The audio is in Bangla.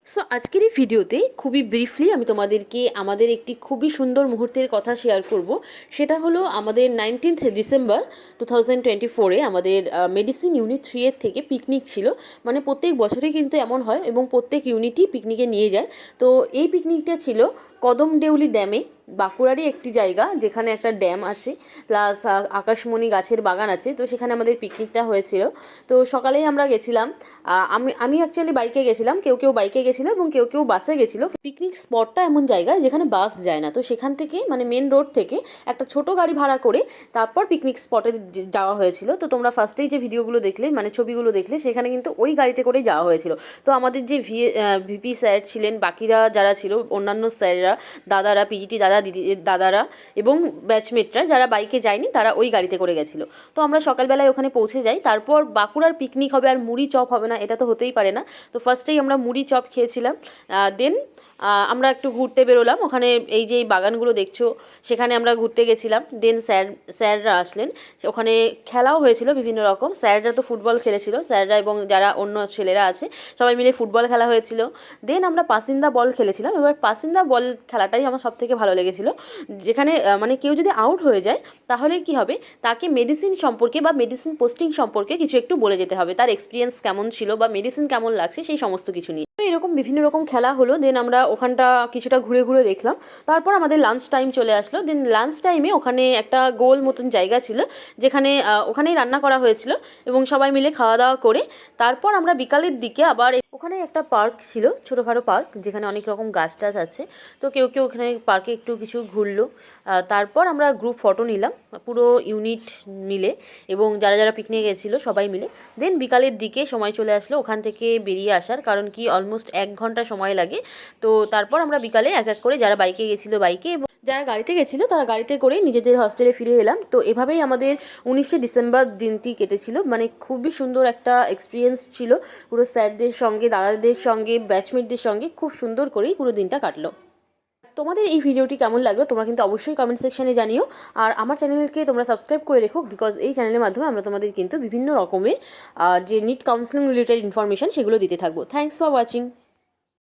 সো আজকের এই ভিডিওতে খুবই ব্রিফলি আমি তোমাদেরকে আমাদের একটি খুবই সুন্দর মুহূর্তের কথা শেয়ার করব। সেটা হলো আমাদের 19th ডিসেম্বর 2024-এ আমাদের মেডিসিন ইউনিট 3 এর থেকে পিকনিক ছিল। মানে প্রত্যেক বছরই কিন্তু এমন হয় এবং প্রত্যেক ইউনিটই পিকনিকে নিয়ে যায়। তো এই পিকনিকটা ছিল কদমদেউলি ড্যামে, বাঁকুড়ারই একটি জায়গা যেখানে একটা ড্যাম আছে প্লাস আকাশমণি গাছের বাগান আছে। তো সেখানে আমাদের পিকনিকটা হয়েছিল। তো সকালেই আমরা গেছিলাম। আমি অ্যাকচুয়ালি বাইকে গেছিলাম, কেউ কেউ বাইকে গেছিলো এবং কেউ কেউ বাসে গেছিলো। পিকনিক স্পটটা এমন জায়গা যেখানে বাস যায় না, তো সেখান থেকে মানে মেন রোড থেকে একটা ছোট গাড়ি ভাড়া করে তারপর পিকনিক স্পটে যাওয়া হয়েছিল। তো তোমরা ফার্স্টেই যে ভিডিওগুলো দেখলে মানে ছবিগুলো দেখলে সেখানে কিন্তু ওই গাড়িতে করেই যাওয়া হয়েছিল। তো আমাদের যে ভিপি স্যার ছিলেন, বাকিরা যারা ছিল অন্যান্য স্যাররা, দাদারা, পিজিটি দাদারা এবং ব্যাচমেটরা যারা বাইকে যায়নি তারা ওই গাড়িতে করে গেছিলো। তো আমরা সকালবেলায় ওখানে পৌঁছে যাই। তারপর বাঁকুড়ার পিকনিক হবে আর মুড়ি চপ হবে না, এটা তো হতেই পারে না। তো ফার্স্টেই আমরা মুড়ি চপ খেয়েছিলাম। দেন আমরা একটু ঘুরতে বেরোলাম। ওখানে এই যে এই বাগানগুলো দেখছো সেখানে আমরা ঘুরতে গেছিলাম। দেন স্যাররা আসলেন, ওখানে খেলাও হয়েছিল বিভিন্ন রকম। স্যাররা তো ফুটবল খেলেছিল, স্যাররা এবং যারা অন্য ছেলেরা আছে সবাই মিলে ফুটবল খেলা হয়েছিল। দেন আমরা পাসিন্দা বল খেলেছিলাম। এবার পাসিন্দা বল খেলাটাই আমার সবথেকে ভালো লেগেছিলো, যেখানে মানে কেউ যদি আউট হয়ে যায় তাহলে কি হবে, তাকে মেডিসিন সম্পর্কে বা মেডিসিন পোস্টিং সম্পর্কে কিছু একটু বলে যেতে হবে, তার এক্সপিরিয়েন্স কেমন ছিল বা মেডিসিন কেমন লাগছে সেই সমস্ত কিছু নিয়ে। তো এরকম বিভিন্ন রকম খেলা হলো। দেন আমরা ওখানটা কিছুটা ঘুরে ঘুরে দেখলাম। তারপর আমাদের লাঞ্চ টাইম চলে আসলো। দেন লাঞ্চ টাইমে ওখানে একটা গোল মতন জায়গা ছিল যেখানে ওখানেই রান্না করা হয়েছিল এবং সবাই মিলে খাওয়া দাওয়া করে তারপর আমরা বিকালের দিকে আবার ওখানে একটা পার্ক ছিল, ছোটোখাটো পার্ক যেখানে অনেক রকম গাছ টাছ আছে। তো কেউ কেউ ওখানে পার্কে একটু কিছু ঘুরলো। তারপর আমরা গ্রুপ ফটো নিলাম পুরো ইউনিট মিলে এবং যারা যারা পিকনিকে গেছিলো সবাই মিলে। দেন বিকালের দিকে সময় চলে আসলো ওখান থেকে বেরিয়ে আসার, কারণ কি অলমোস্ট 1 ঘন্টা সময় লাগে। তো তারপর আমরা বিকালে এক এক করে যারা বাইকে গেছিলো বাইকে এবং যারা গাড়িতে গেছিলো তারা গাড়িতে করেই নিজেদের হস্টেলে ফিরে এলাম। তো এভাবেই আমাদের 19শে ডিসেম্বর দিনটি কেটেছিল। মানে খুবই সুন্দর একটা এক্সপিরিয়েন্স ছিল, পুরো স্যারদের সঙ্গে, দাদাদের সঙ্গে, ব্যাচমেটদের সঙ্গে খুব সুন্দর করেই পুরো দিনটা কাটলো। তোমাদের এই ভিডিওটি কেমন লাগলো তোমরা কিন্তু অবশ্যই কমেন্ট সেকশনে জানিও। আর আমার চ্যানেলকে তোমরা সাবস্ক্রাইব করে রেখো, বিকজ এই চ্যানেলের মাধ্যমে আমরা তোমাদের কিন্তু বিভিন্ন রকমের যে নিট কাউন্সেলিং রিলেটেড ইনফরমেশন সেগুলো দিতে থাকবো। Thanks for watching.